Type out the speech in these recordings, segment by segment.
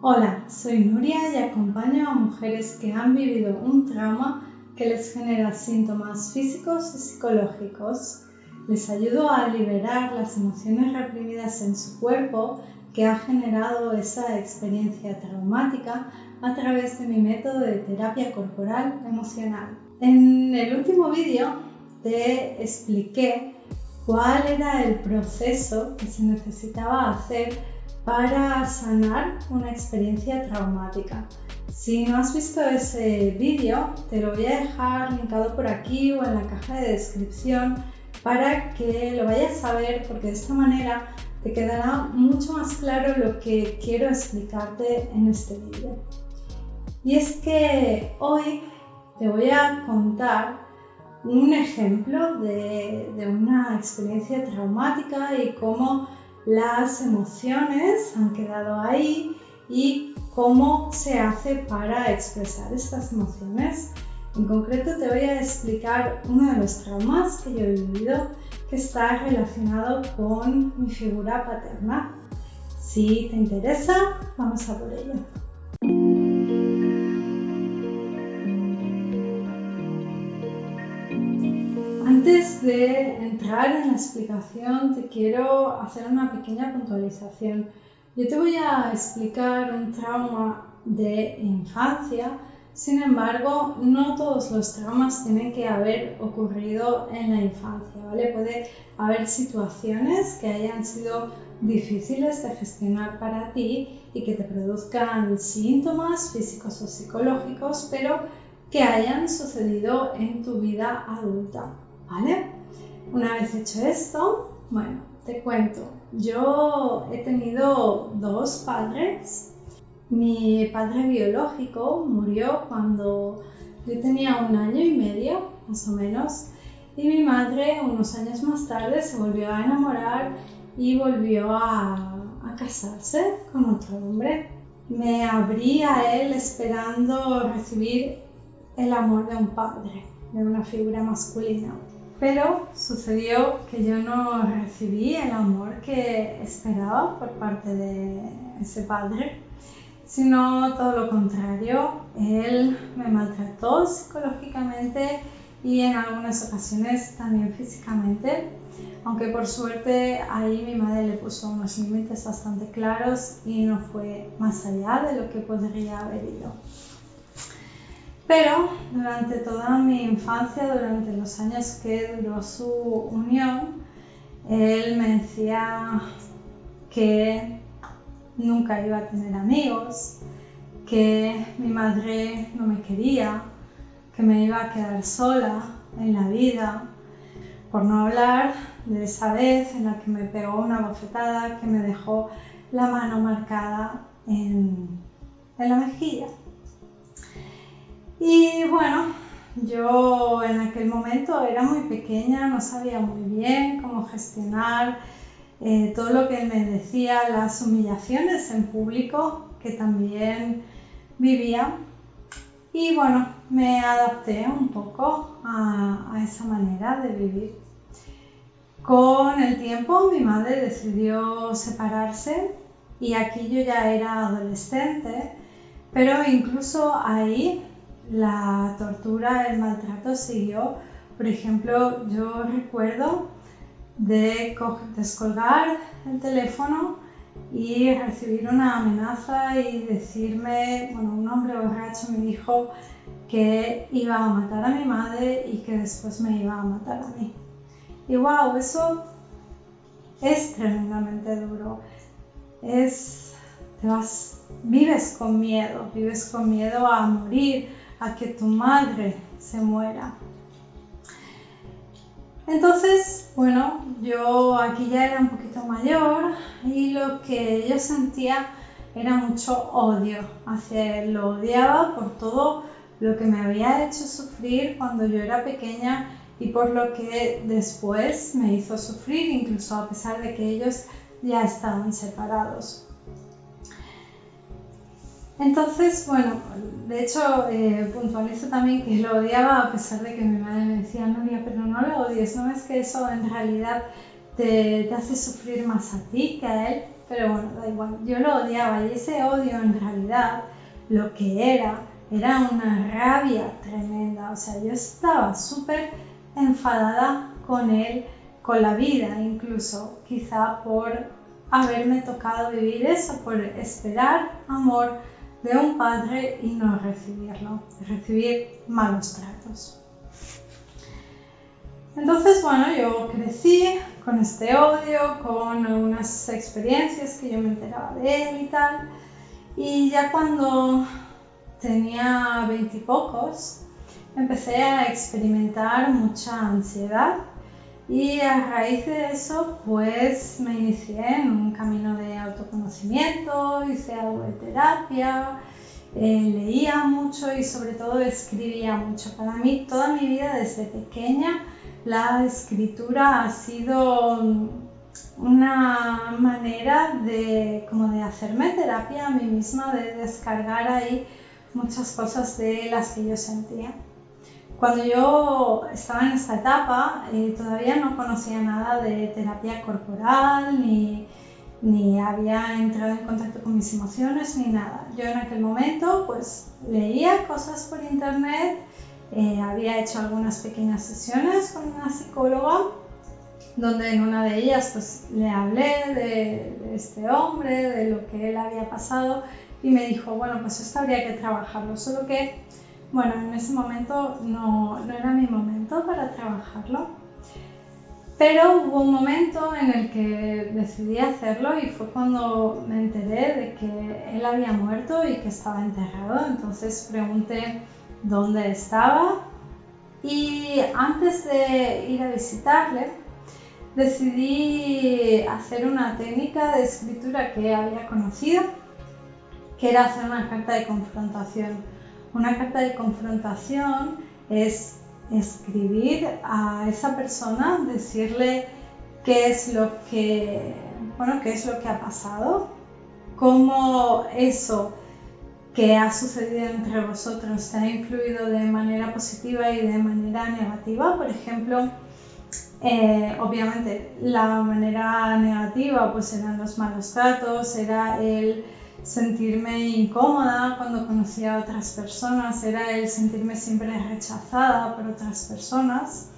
Hola, soy Nuria y acompaño a mujeres que han vivido un trauma que les genera síntomas físicos y psicológicos. Les ayudo a liberar las emociones reprimidas en su cuerpo que ha generado esa experiencia traumática a través de mi método de terapia corporal emocional. En el último vídeo te expliqué cuál era el proceso que se necesitaba hacer para sanar una experiencia traumática. Si no has visto ese vídeo, te lo voy a dejar linkado por aquí o en la caja de descripción para que lo vayas a ver, porque de esta manera te quedará mucho más claro lo que quiero explicarte en este vídeo. Y es que hoy te voy a contar un ejemplo de una experiencia traumática y cómo las emociones han quedado ahí y cómo se hace para expresar estas emociones. En concreto te voy a explicar uno de los traumas que yo he vivido que está relacionado con mi figura paterna. Si te interesa, vamos a por ello. Antes de entrar en la explicación, te quiero hacer una pequeña puntualización. Yo te voy a explicar un trauma de infancia, sin embargo, no todos los traumas tienen que haber ocurrido en la infancia, ¿vale? Puede haber situaciones que hayan sido difíciles de gestionar para ti y que te produzcan síntomas físicos o psicológicos, pero que hayan sucedido en tu vida adulta. ¿Vale? Una vez hecho esto, bueno, te cuento. Yo he tenido dos padres. Mi padre biológico murió cuando yo tenía 1 año y medio, más o menos, y mi madre unos años más tarde se volvió a enamorar y volvió a casarse con otro hombre. Me abrí a él esperando recibir el amor de un padre, de una figura masculina. Pero sucedió que yo no recibí el amor que esperaba por parte de ese padre, sino todo lo contrario. Él me maltrató psicológicamente y en algunas ocasiones también físicamente, aunque por suerte ahí mi madre le puso unos límites bastante claros y no fue más allá de lo que podría haber ido. Pero durante toda mi infancia, durante los años que duró su unión, él me decía que nunca iba a tener amigos, que mi madre no me quería, que me iba a quedar sola en la vida, por no hablar de esa vez en la que me pegó una bofetada que me dejó la mano marcada en la mejilla. Y bueno, yo en aquel momento era muy pequeña, no sabía muy bien cómo gestionar todo lo que él me decía, las humillaciones en público que también vivía. Y bueno, me adapté un poco a esa manera de vivir. Con el tiempo mi madre decidió separarse y aquí yo ya era adolescente, pero incluso ahí la tortura, el maltrato siguió. Por ejemplo, yo recuerdo de descolgar el teléfono y recibir una amenaza y decirme, bueno, un hombre borracho me dijo que iba a matar a mi madre y que después me iba a matar a mí. Y wow, eso es tremendamente duro. Vives con miedo a morir, a que tu madre se muera. Entonces, bueno, yo aquí ya era un poquito mayor y lo que yo sentía era mucho odio hacia él. Lo odiaba por todo lo que me había hecho sufrir cuando yo era pequeña y por lo que después me hizo sufrir, incluso a pesar de que ellos ya estaban separados. Entonces, bueno, de hecho puntualizo también que lo odiaba a pesar de que mi madre me decía, Nuria, pero no lo odies, no ves que eso en realidad te hace sufrir más a ti que a él. pero bueno, da igual, yo lo odiaba y ese odio en realidad lo que era una rabia tremenda, o sea, yo estaba súper enfadada con él, con la vida incluso, quizá por haberme tocado vivir eso, por esperar amor de un padre y no recibirlo, recibir malos tratos. Entonces, bueno, yo crecí con este odio, con unas experiencias que yo me enteraba de él y tal, y ya cuando tenía 20 y pocos, empecé a experimentar mucha ansiedad y a raíz de eso pues me inicié en un camino de autoconocimiento, hice algo de terapia, leía mucho y sobre todo escribía mucho. Para mí toda mi vida desde pequeña la escritura ha sido una manera de hacerme terapia a mí misma, de descargar ahí muchas cosas de las que yo sentía. Cuando yo estaba en esta etapa todavía no conocía nada de terapia corporal ni había entrado en contacto con mis emociones ni nada. Yo en aquel momento pues leía cosas por internet, había hecho algunas pequeñas sesiones con una psicóloga donde en una de ellas pues le hablé de este hombre, de lo que él había pasado y me dijo, bueno, pues esto habría que trabajarlo, solo que, bueno, en ese momento no era mi momento para trabajarlo, pero hubo un momento en el que decidí hacerlo y fue cuando me enteré de que él había muerto y que estaba enterrado, entonces pregunté dónde estaba y antes de ir a visitarle, decidí hacer una técnica de escritura que había conocido, que era hacer una carta de confrontación. Una carta de confrontación es escribir a esa persona, decirle qué es lo que ha pasado, cómo eso que ha sucedido entre vosotros te ha influido de manera positiva y de manera negativa. Por ejemplo, obviamente la manera negativa pues eran los malos tratos, era el sentirme incómoda cuando conocía a otras personas, era el sentirme siempre rechazada por otras personas,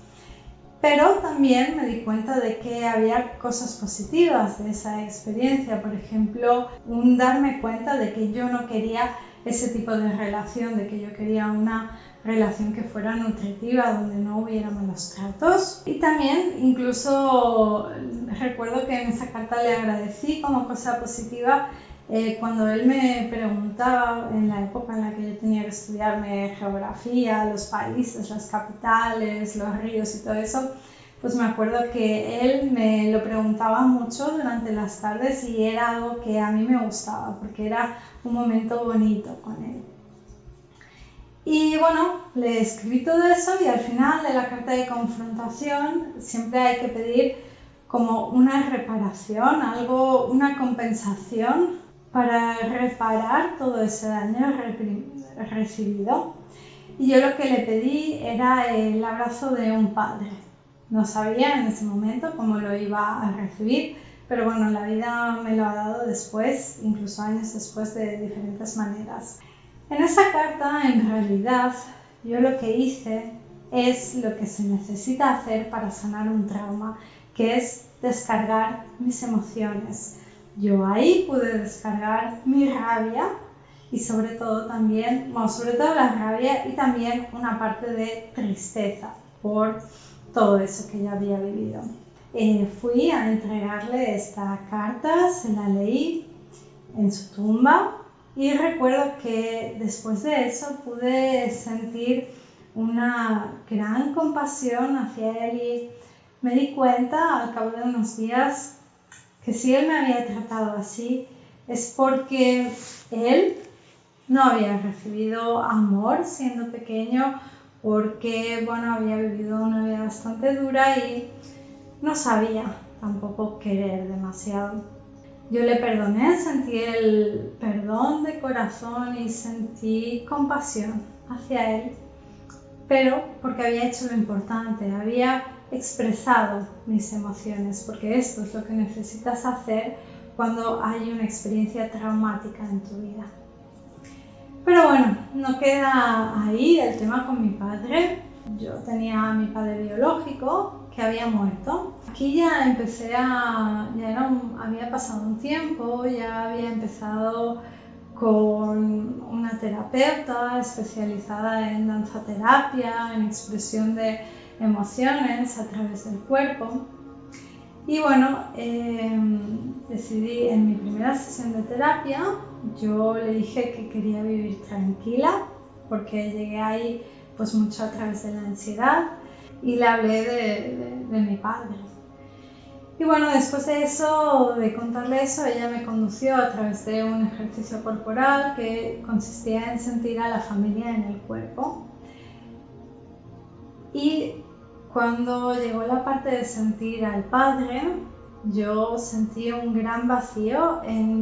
pero también me di cuenta de que había cosas positivas de esa experiencia, por ejemplo, un darme cuenta de que yo no quería ese tipo de relación, de que yo quería una relación que fuera nutritiva, donde no hubiera malos tratos. Y también incluso recuerdo que en esa carta le agradecí como cosa positiva cuando él me preguntaba, en la época en la que yo tenía que estudiarme geografía, los países, las capitales, los ríos y todo eso, pues me acuerdo que él me lo preguntaba mucho durante las tardes y era algo que a mí me gustaba porque era un momento bonito con él. Y bueno, le escribí todo eso y al final de la carta de confrontación siempre hay que pedir como una reparación, una compensación para reparar todo ese daño recibido. Y yo lo que le pedí era el abrazo de un padre. No sabía en ese momento cómo lo iba a recibir, pero bueno, la vida me lo ha dado después, incluso años después, de diferentes maneras. En esa carta, en realidad, yo lo que hice es lo que se necesita hacer para sanar un trauma, que es descargar mis emociones. Yo ahí pude descargar mi rabia y sobre todo la rabia y también una parte de tristeza por todo eso que ya había vivido. Fui a entregarle esta carta, se la leí en su tumba y recuerdo que después de eso pude sentir una gran compasión hacia él y me di cuenta al cabo de unos días que si él me había tratado así es porque él no había recibido amor siendo pequeño, porque había vivido una vida bastante dura y no sabía tampoco querer demasiado. Yo le perdoné, sentí el perdón de corazón y sentí compasión hacia él, pero porque había hecho lo importante, había expresado mis emociones, porque esto es lo que necesitas hacer cuando hay una experiencia traumática en tu vida. Pero bueno, no queda ahí el tema con mi padre. Yo tenía a mi padre biológico que había muerto. Aquí ya había pasado un tiempo, ya había empezado con una terapeuta especializada en danzaterapia, en expresión de emociones a través del cuerpo. Y bueno, decidí en mi primera sesión de terapia, yo le dije que quería vivir tranquila, porque llegué ahí pues mucho a través de la ansiedad, y le hablé de mi padre. Y bueno, después de eso, de contarle eso, ella me condució a través de un ejercicio corporal que consistía en sentir a la familia en el cuerpo. Y cuando llegó la parte de sentir al padre, yo sentí un gran vacío en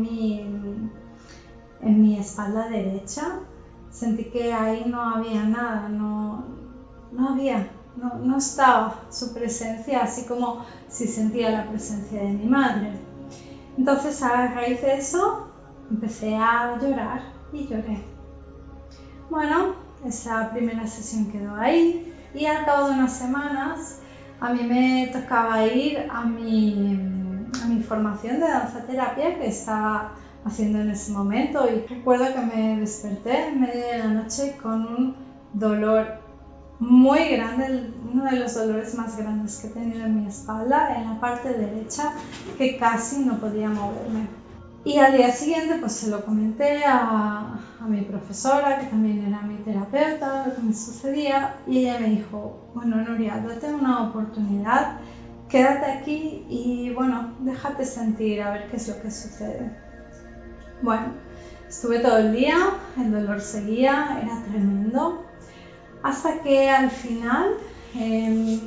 mi espalda derecha. Sentí que ahí no había nada, no estaba su presencia, así como si sentía la presencia de mi madre. Entonces, a raíz de eso, empecé a llorar y lloré. Bueno, esa primera sesión quedó ahí y al cabo de unas semanas a mí me tocaba ir a mi formación de danzaterapia que estaba haciendo en ese momento, y recuerdo que me desperté en medio de la noche con un dolor muy grande, uno de los dolores más grandes que he tenido en mi espalda, en la parte derecha, que casi no podía moverme. Y al día siguiente pues se lo comenté a mi profesora, que también era mi terapeuta, lo que me sucedía, y ella me dijo: bueno, Nuria, date una oportunidad, quédate aquí y bueno, déjate sentir a ver qué es lo que sucede. Bueno, estuve todo el día, el dolor seguía, era tremendo, hasta que al final, el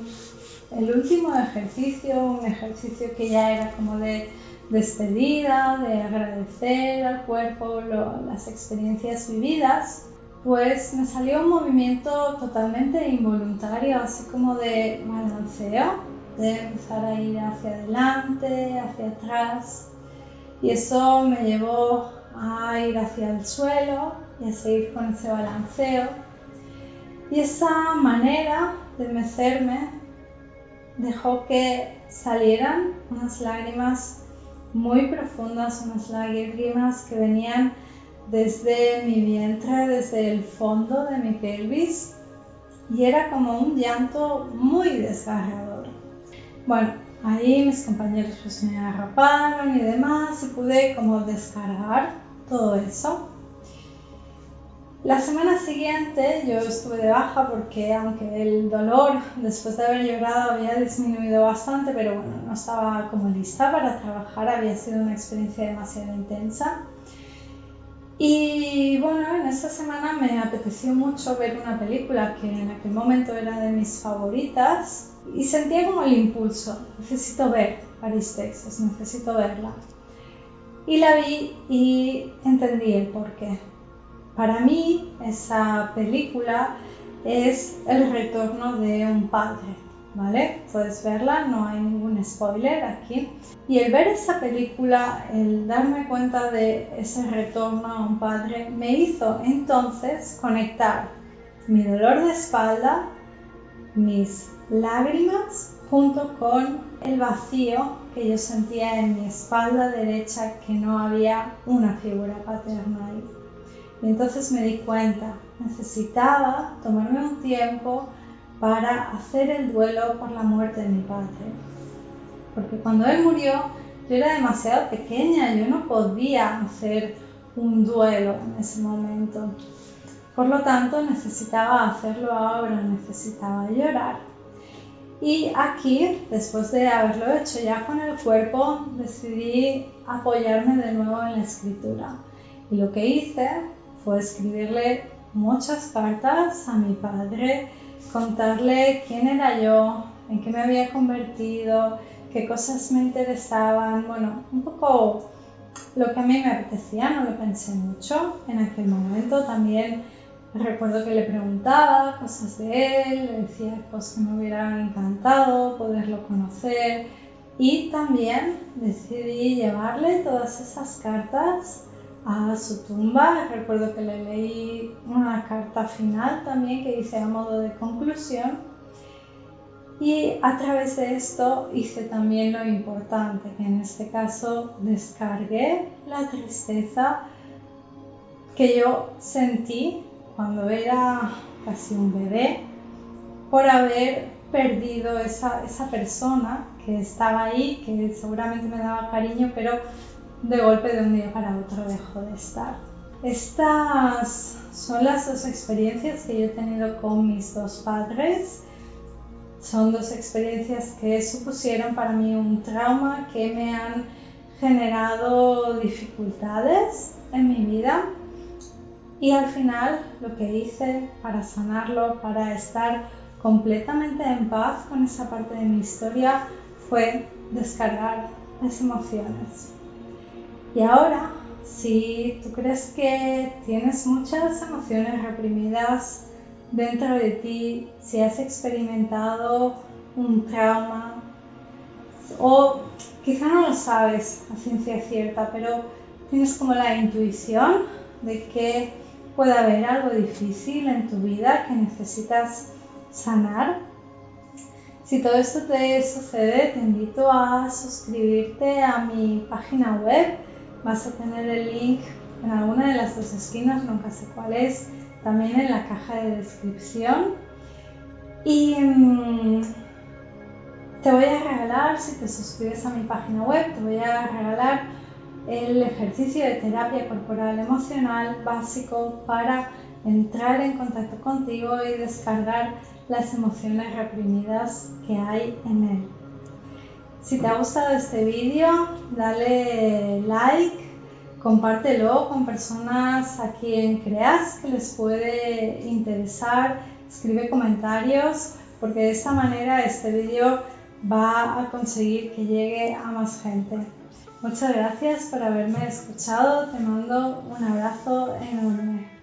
último ejercicio, un ejercicio que ya era como de despedida, de agradecer al cuerpo las experiencias vividas, pues me salió un movimiento totalmente involuntario, así como de balanceo, de empezar a ir hacia adelante, hacia atrás, y eso me llevó a ir hacia el suelo y a seguir con ese balanceo. Y esa manera de mecerme dejó que salieran unas lágrimas muy profundas, unas lágrimas que venían desde mi vientre, desde el fondo de mi pelvis, y era como un llanto muy desgarrador. Bueno, ahí mis compañeros pues me arroparon y demás, y pude como descargar todo eso. La semana siguiente yo estuve de baja porque, aunque el dolor después de haber llorado había disminuido bastante, pero bueno, no estaba como lista para trabajar, había sido una experiencia demasiado intensa. Y bueno, en esta semana me apeteció mucho ver una película que en aquel momento era de mis favoritas, y sentía como el impulso: necesito ver París, Texas, necesito verla. Y la vi y entendí el porqué. Para mí esa película es el retorno de un padre, ¿vale? Puedes verla, no hay ningún spoiler aquí. Y el ver esa película, el darme cuenta de ese retorno a un padre, me hizo entonces conectar mi dolor de espalda, mis lágrimas, junto con el vacío que yo sentía en mi espalda derecha, que no había una figura paterna ahí. Y entonces me di cuenta, necesitaba tomarme un tiempo para hacer el duelo por la muerte de mi padre. Porque cuando él murió, yo era demasiado pequeña, yo no podía hacer un duelo en ese momento. Por lo tanto, necesitaba hacerlo ahora, necesitaba llorar. Y aquí, después de haberlo hecho ya con el cuerpo, decidí apoyarme de nuevo en la escritura. Y lo que hice fue escribirle muchas cartas a mi padre, contarle quién era yo, en qué me había convertido, qué cosas me interesaban, bueno, un poco lo que a mí me apetecía, no lo pensé mucho en aquel momento. También recuerdo que le preguntaba cosas de él, le decía pues que me hubiera encantado poderlo conocer, Y también decidí llevarle todas esas cartas a su tumba. Recuerdo que le leí una carta final también que hice a modo de conclusión. Y a través de esto hice también lo importante, que en este caso descargué la tristeza que yo sentí cuando era casi un bebé por haber perdido esa persona que estaba ahí, que seguramente me daba cariño, pero de golpe de un día para otro dejó de estar. Estas son las dos experiencias que yo he tenido con mis dos padres. Son dos experiencias que supusieron para mí un trauma, que me han generado dificultades en mi vida. Y al final lo que hice para sanarlo, para estar completamente en paz con esa parte de mi historia, fue descargar las emociones. Y ahora, si tú crees que tienes muchas emociones reprimidas dentro de ti, si has experimentado un trauma, o quizá no lo sabes a ciencia cierta, pero tienes como la intuición de que puede haber algo difícil en tu vida que necesitas sanar. Si todo esto te sucede, te invito a suscribirte a mi página web. Vas a tener el link en alguna de las dos esquinas, nunca sé cuál es, también en la caja de descripción. Y te voy a regalar, si te suscribes a mi página web, te voy a regalar el ejercicio de terapia corporal emocional básico para entrar en contacto contigo y descargar las emociones reprimidas que hay en él. Si te ha gustado este vídeo, dale like, compártelo con personas a quien creas que les puede interesar, escribe comentarios, porque de esta manera este vídeo va a conseguir que llegue a más gente. Muchas gracias por haberme escuchado, te mando un abrazo enorme.